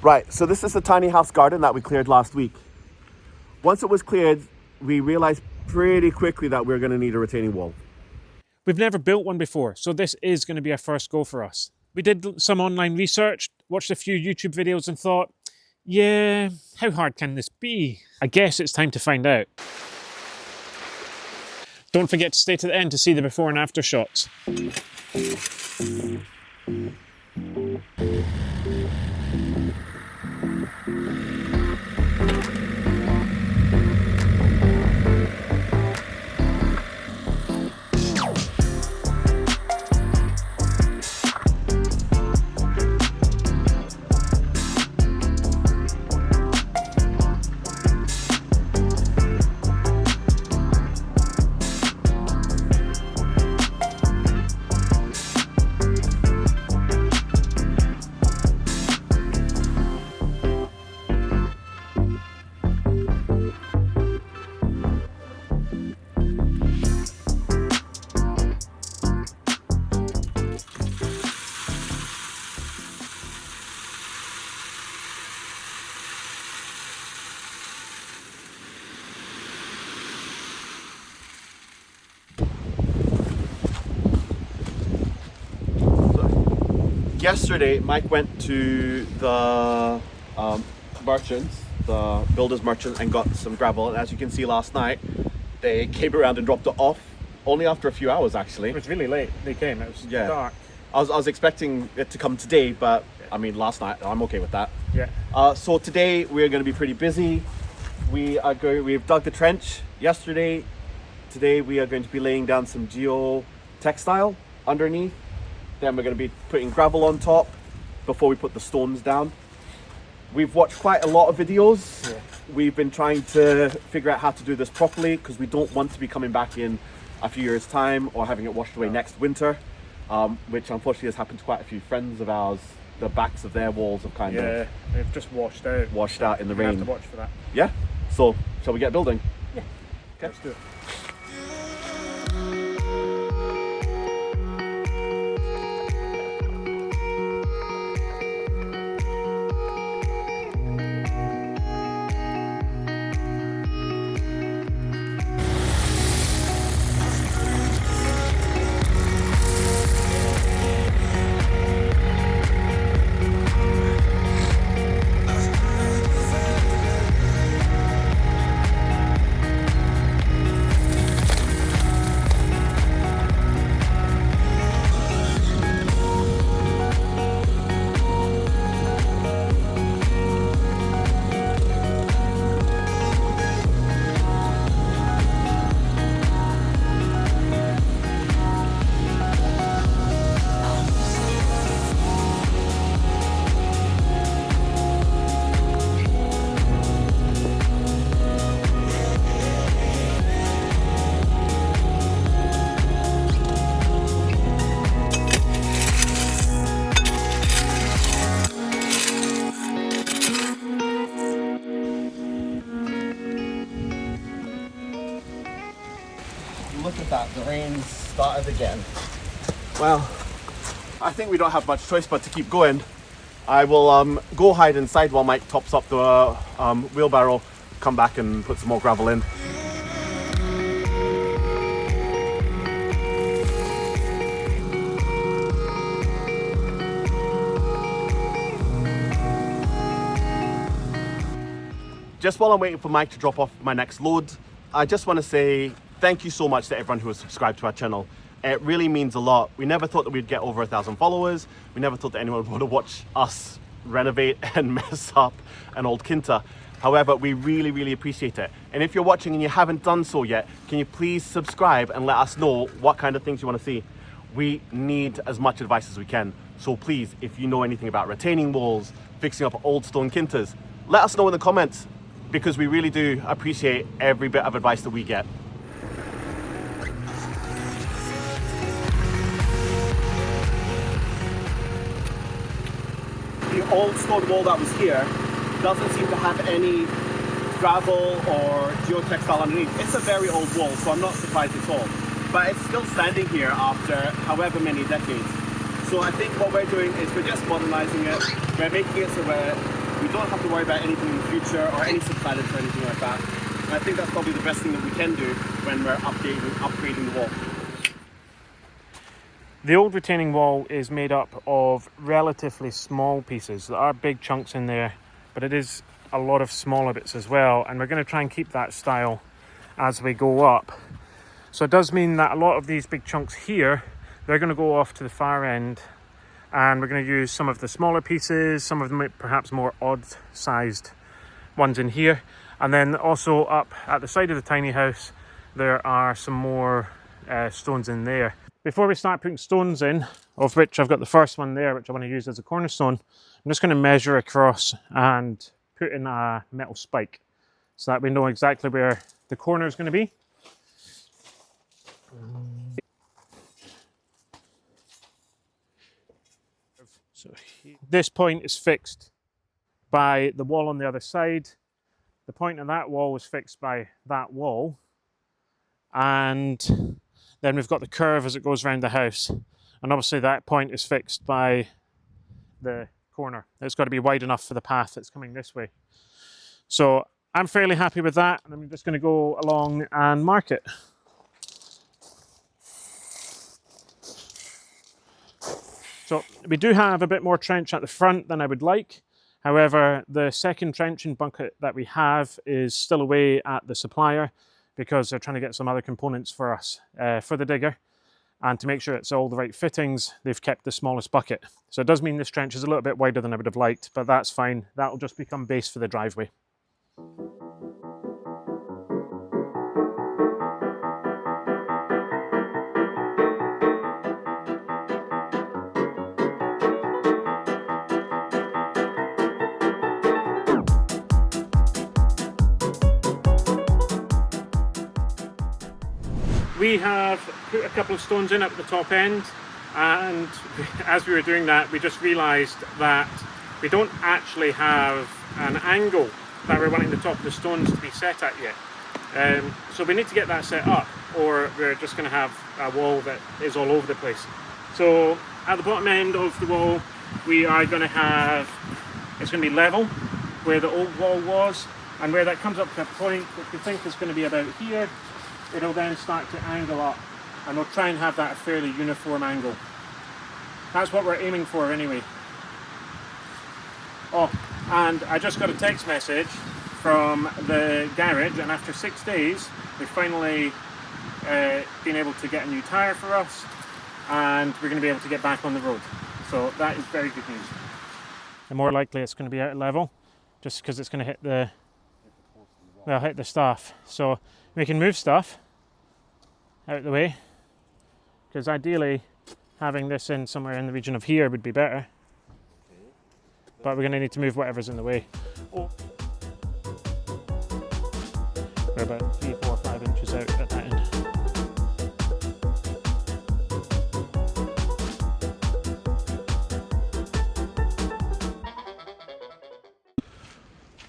Right, so this is the tiny house garden that we cleared last week. Once it was cleared, we realized pretty quickly that we're going to need a retaining wall. We've never built one before, so this is going to be our first go for us. We did some online research, watched a few YouTube videos and thought, yeah, how hard can this be? I guess it's time to find out. Don't forget to stay to the end to see the before and after shots. Yesterday, Mike went to the merchants, the builder's merchant, and got some gravel. And as you can see last night, they came around and dropped it off only after a few hours, actually. It was really late. They came. It was dark. I was expecting it to come today, but I mean last night. I'm okay with that. Yeah. So today we're going to be pretty busy. We've dug the trench yesterday. Today we are going to be laying down some geotextile underneath. Then we're going to be putting gravel on top before we put the stones down. We've watched quite a lot of videos. Yeah. We've been trying to figure out how to do this properly because we don't want to be coming back in a few years' time or having it washed away next winter, which unfortunately has happened to quite a few friends of ours. The backs of their walls have kind of they've just washed out in the We rain. have to watch for that. Yeah. So shall we get building? Yeah. Okay. Let's do it. Look at that, the rain started again. Well, I think we don't have much choice but to keep going. I will go hide inside while Mike tops up the wheelbarrow, come back and put some more gravel in. Just while I'm waiting for Mike to drop off my next load, I just want to say thank you so much to everyone who has subscribed to our channel. It really means a lot. We never thought that we'd get over 1,000 followers. We never thought that anyone would want to watch us renovate and mess up an old Kinta. However, we really, really appreciate it. And if you're watching and you haven't done so yet, can you please subscribe and let us know what kind of things you want to see? We need as much advice as we can. So please, if you know anything about retaining walls, fixing up old stone Kintas, let us know in the comments, because we really do appreciate every bit of advice that we get. The old stone wall that was here doesn't seem to have any gravel or geotextile underneath. It's a very old wall, so I'm not surprised at all. But it's still standing here after however many decades. So I think what we're doing is we're just modernizing it. We're making it so we don't have to worry about anything in the future or any subsidence or anything like that. And I think that's probably the best thing that we can do when we're upgrading the wall. The old retaining wall is made up of relatively small pieces. There are big chunks in there, but it is a lot of smaller bits as well, and we're going to try and keep that style as we go up. So it does mean that a lot of these big chunks here, they're going to go off to the far end, and we're going to use some of the smaller pieces, some of them perhaps more odd sized ones in here, and then also up at the side of the tiny house there are some more stones in there. Before we start putting stones in, of which I've got the first one there, which I want to use as a cornerstone, I'm just going to measure across and put in a metal spike so that we know exactly where the corner is going to be. So this point is fixed by the wall on the other side. The point of that wall was fixed by that wall, and then we've got the curve as it goes around the house, and obviously that point is fixed by the corner. It's got to be wide enough for the path that's coming this way. So I'm fairly happy with that, and I'm just going to go along and mark it. So we do have a bit more trench at the front than I would like. However, the second trenching bucket that we have is still away at the supplier because they're trying to get some other components for us for the digger. And to make sure it's all the right fittings, they've kept the smallest bucket. So it does mean this trench is a little bit wider than I would have liked, but that's fine. That'll just become base for the driveway. We have put a couple of stones in at the top end, and as we were doing that we just realised that we don't actually have an angle that we're wanting the top of the stones to be set at yet. So we need to get that set up, or we're just going to have a wall that is all over the place. So at the bottom end of the wall we are going to have, it's going to be level where the old wall was, and where that comes up to a point which we think is going to be about here, it'll then start to angle up, and we'll try and have that a fairly uniform angle. That's what we're aiming for anyway. Oh, and I just got a text message from the garage, and after 6 days they've finally been able to get a new tyre for us, and we're going to be able to get back on the road. So that is very good news. And more likely it's going to be out of level, just because it's going to hit the staff. So we can move stuff out of the way, because ideally having this in somewhere in the region of here would be better. But we're going to need to move whatever's in the way. Oh. We're about 3, 4, 5 inches out at that end.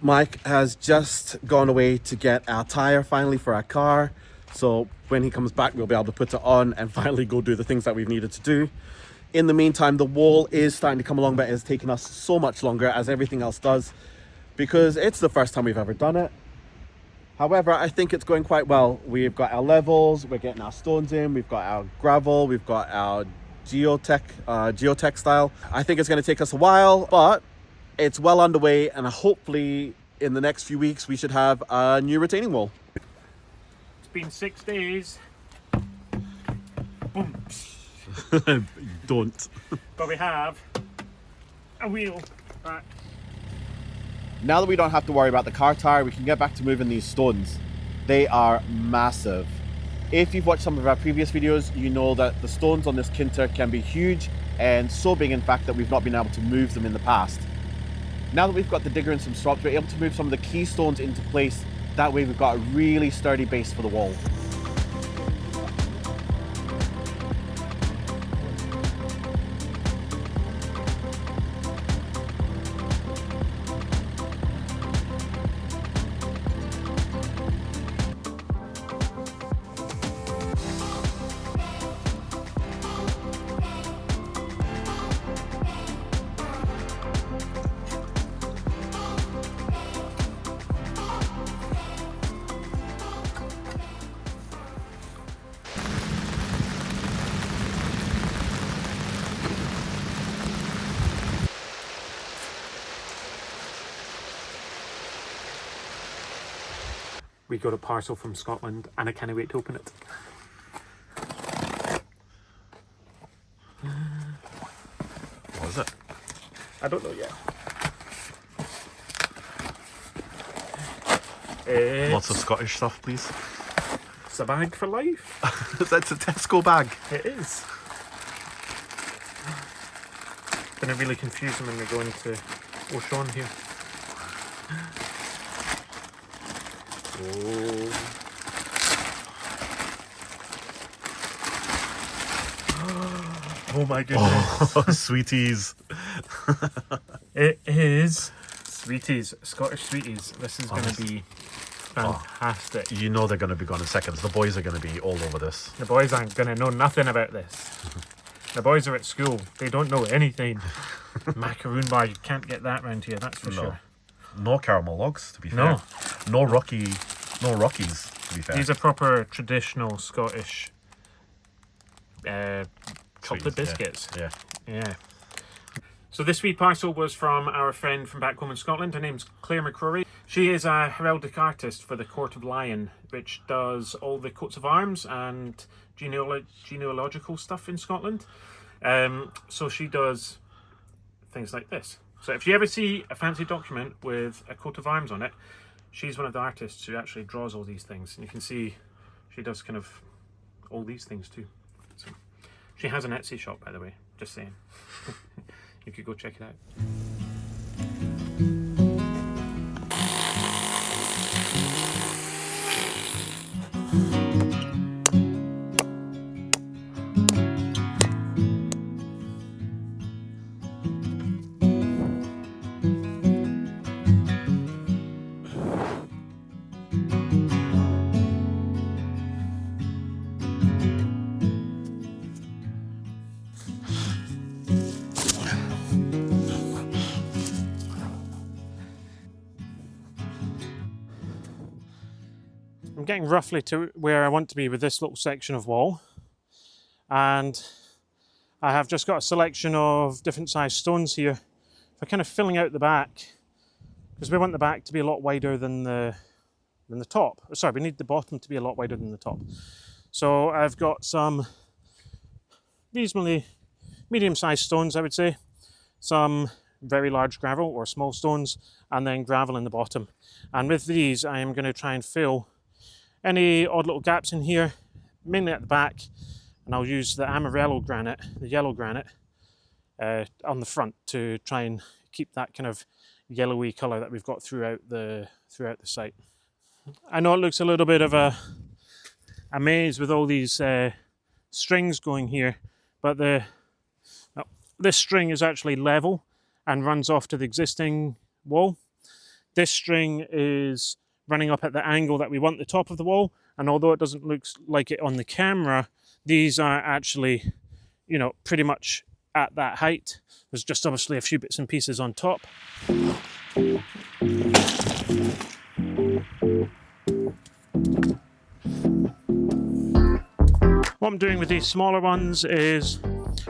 Mike has just gone away to get our tyre finally for our car. So when he comes back, we'll be able to put it on and finally go do the things that we've needed to do. In the meantime, the wall is starting to come along, but it's taken us so much longer, as everything else does, because it's the first time we've ever done it. However, I think it's going quite well. We've got our levels, we're getting our stones in, we've got our gravel, we've got our geotextile. I think it's going to take us a while, but it's well underway, and hopefully in the next few weeks we should have a new retaining wall. It's been 6 days. Boom. Don't. But we have a wheel back. Now that we don't have to worry about the car tire, we can get back to moving these stones. They are massive. If you've watched some of our previous videos, you know that the stones on this kinter can be huge, and so big in fact that we've not been able to move them in the past. Now that we've got the digger and some strops, we're able to move some of the key stones into place. That way we've got a really sturdy base for the wall. we got a parcel from Scotland and I can't wait to open it. What is it? I don't know yet. Lots of Scottish stuff, please. It's a bag for life. That's a Tesco bag. It is. Gonna really confuse them when we go into Auchan here. Oh my goodness. Oh, sweeties. It is sweeties, Scottish sweeties. This is going to be fantastic. You know they're going to be gone in seconds. The boys are going to be all over this. The boys aren't going to know nothing about this. The boys are at school. They don't know anything. Macaroon bar, you can't get that round here, that's for sure. No caramel logs, to be fair. No Rockies, to be fair. These are proper traditional Scottish chocolate biscuits. Yeah. So this wee parcel was from our friend from back home in Scotland. Her name's Claire McCrory. She is a heraldic artist for the Court of Lion, which does all the coats of arms and genealogical stuff in Scotland. So she does things like this. So if you ever see a fancy document with a coat of arms on it, she's one of the artists who actually draws all these things. And you can see she does kind of all these things too. So she has an Etsy shop, by the way, just saying. You could go check it out. I'm getting roughly to where I want to be with this little section of wall, and I have just got a selection of different size stones here for kind of filling out the back, because we want the back to be a lot wider than the top. Sorry, we need the bottom to be a lot wider than the top. So I've got some reasonably medium-sized stones, I would say, some very large gravel or small stones, and then gravel in the bottom. And with these, I am going to try and fill any odd little gaps in here, mainly at the back, and I'll use the Amarillo granite, the yellow granite, on the front to try and keep that kind of yellowy colour that we've got throughout the site. I know it looks a little bit of a maze with all these strings going here, but this string is actually level and runs off to the existing wall. This string is running up at the angle that we want the top of the wall, and although it doesn't look like it on the camera, these are actually, you know, pretty much at that height. There's just obviously a few bits and pieces on top. What I'm doing with these smaller ones is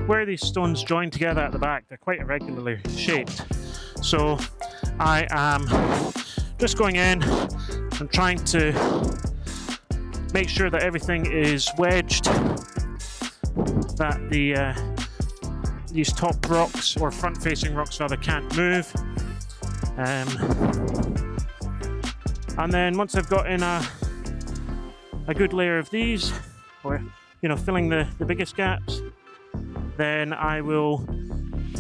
where these stones join together at the back, they're quite irregularly shaped. So I am just going in and trying to make sure that everything is wedged, that these top rocks, or front-facing rocks rather, can't move. And then once I've got in a good layer of these, or filling the biggest gaps, then I will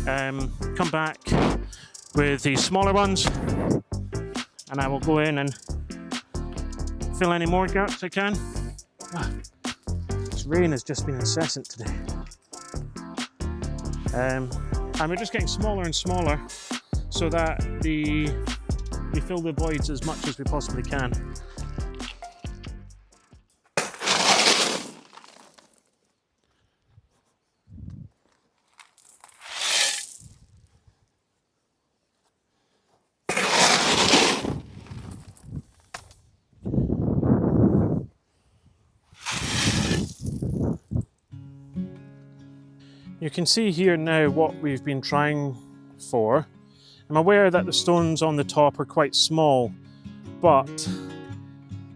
come back with these smaller ones, and I will go in and fill any more gaps I can. This rain has just been incessant today. And we're just getting smaller and smaller so that we fill the voids as much as we possibly can. You can see here now what we've been trying for. I'm aware that the stones on the top are quite small, but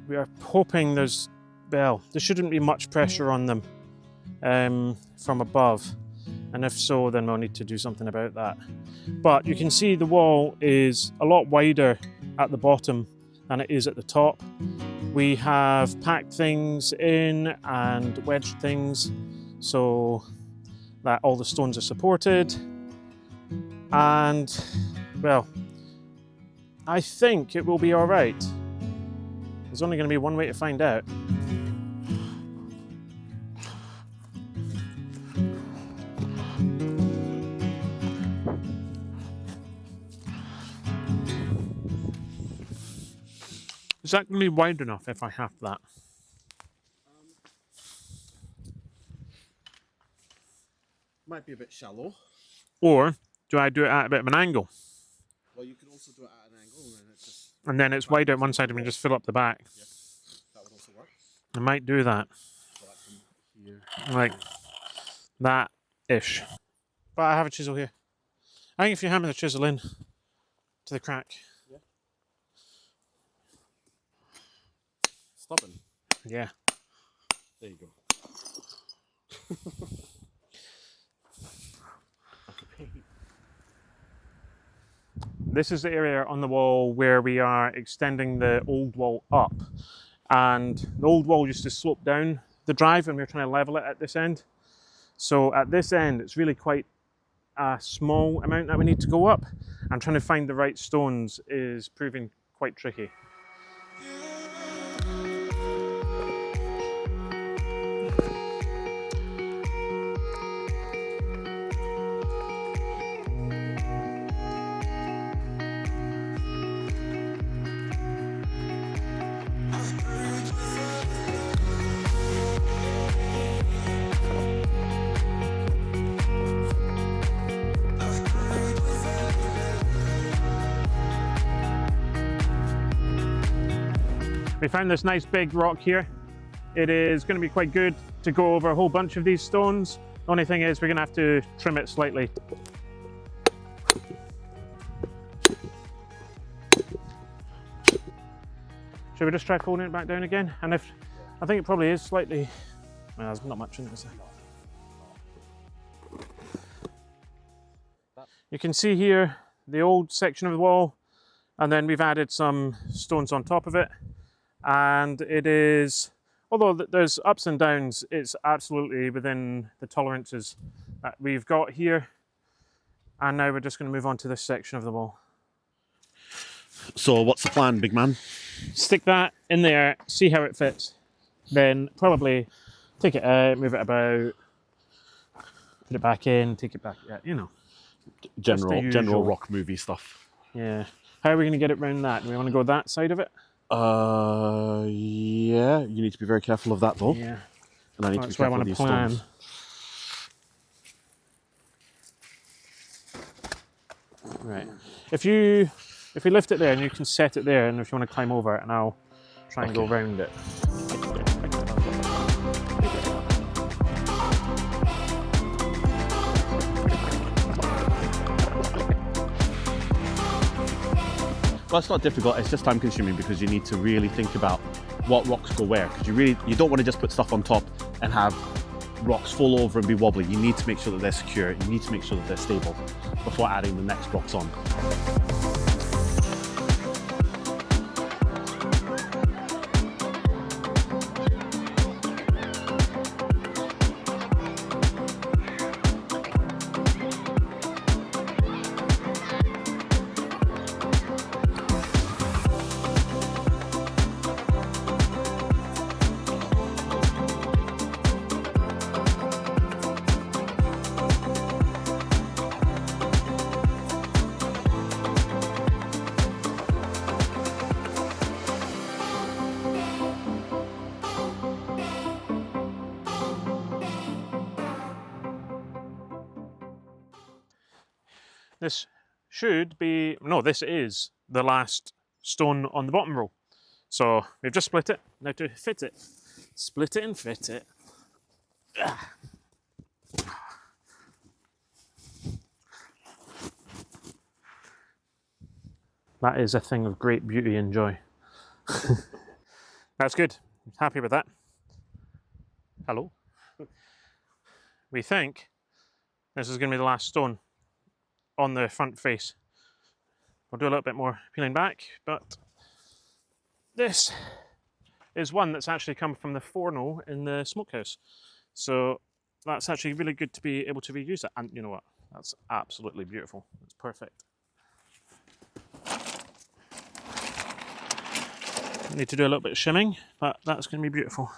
We are hoping there's, well, there shouldn't be much pressure on them from above. And if so, then we'll need to do something about that. But you can see the wall is a lot wider at the bottom than it is at the top. We have packed things in and wedged things so that all the stones are supported. And, well, I think it will be all right. There's only going to be one way to find out. Is that going to be wide enough if I have that? Might be a bit shallow. Or do I do it at a bit of an angle? Well, you can also do it at an angle and it's just... And then it's wide out one side and we just fill up the back. Yeah, that would also work. I might do that. So that's from here. Like that-ish. But I have a chisel here. I think if you hammer the chisel in to the crack. Yeah. Stubborn. Yeah. There you go. This is the area on the wall where we are extending the old wall up. And the old wall used to slope down the drive and we're trying to level it at this end. So at this end, it's really quite a small amount that we need to go up. And trying to find the right stones is proving quite tricky. We found this nice big rock here. It is going to be quite good to go over a whole bunch of these stones. The only thing is we're going to have to trim it slightly. Should we just try folding it back down again? And if, I think it probably is slightly, well, there's not much in it, is there? You can see here the old section of the wall, and then we've added some stones on top of it. And it is, although there's ups and downs, it's absolutely within the tolerances that we've got here. And now we're just going to move on to this section of the wall. So what's the plan, big man? Stick that in there, see how it fits. Then probably take it out, move it about, put it back in, take it back, yeah, you know. General rock movie stuff. Yeah. How are we going to get it around that? Do we want to go that side of it? Yeah, you need to be very careful of that though. Yeah. And I need That's to be why I careful of want to these plan. stones. Right. If we lift it there and you can set it there, and if you want to climb over it, and I'll try and go around it. Well, it's not difficult, it's just time consuming because you need to really think about what rocks go where, because you don't want to just put stuff on top and have rocks fall over and be wobbly. You need to make sure that they're secure, you need to make sure that they're stable before adding the next rocks on. This should be, no, this is the last stone on the bottom row. So we've just split it. Now to fit it, split it and fit it. That is a thing of great beauty and joy. That's good. Happy with that. Hello. We think this is going to be the last stone on the front face. We'll do a little bit more peeling back, but this is one that's actually come from the forno in the smokehouse. So that's actually really good to be able to reuse it. And you know what? That's absolutely beautiful. It's perfect. Need to do a little bit of shimming, but that's going to be beautiful.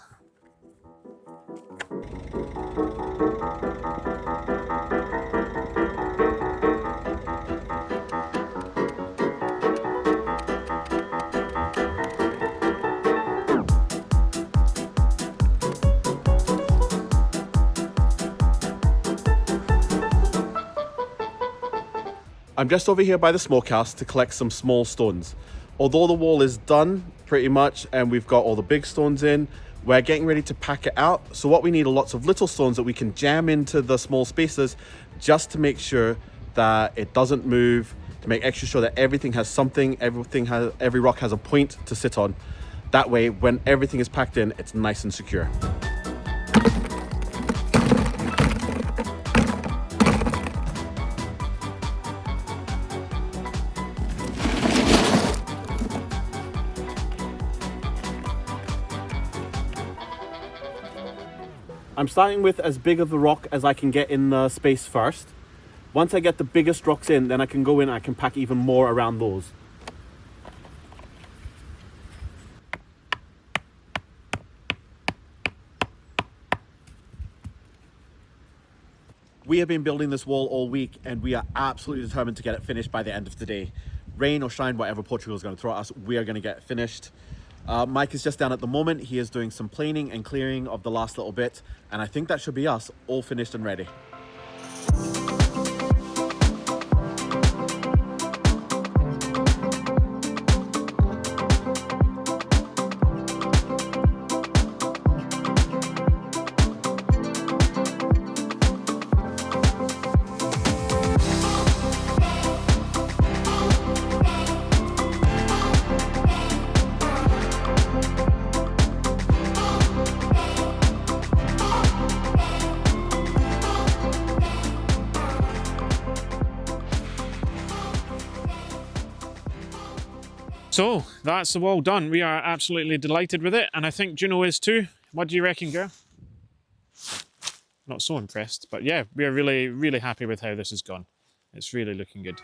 I'm just over here by the smokehouse to collect some small stones. Although the wall is done pretty much and we've got all the big stones in, we're getting ready to pack it out. So what we need are lots of little stones that we can jam into the small spaces just to make sure that it doesn't move, to make extra sure that everything has something, every rock has a point to sit on. That way, when everything is packed in, it's nice and secure. I'm starting with as big of a rock as I can get in the space first. Once I get the biggest rocks in, then I can go in and I can pack even more around those. We have been building this wall all week and we are absolutely determined to get it finished by the end of today. Rain or shine, whatever Portugal is going to throw at us, we are going to get it finished. Mike is just down at the moment. He is doing some planing and clearing of the last little bit, and I think that should be us all finished and ready. So that's the wall done. We are absolutely delighted with it, and I think Juno is too. What do you reckon, girl? Not so impressed, but yeah, we are really, really happy with how this has gone. It's really looking good.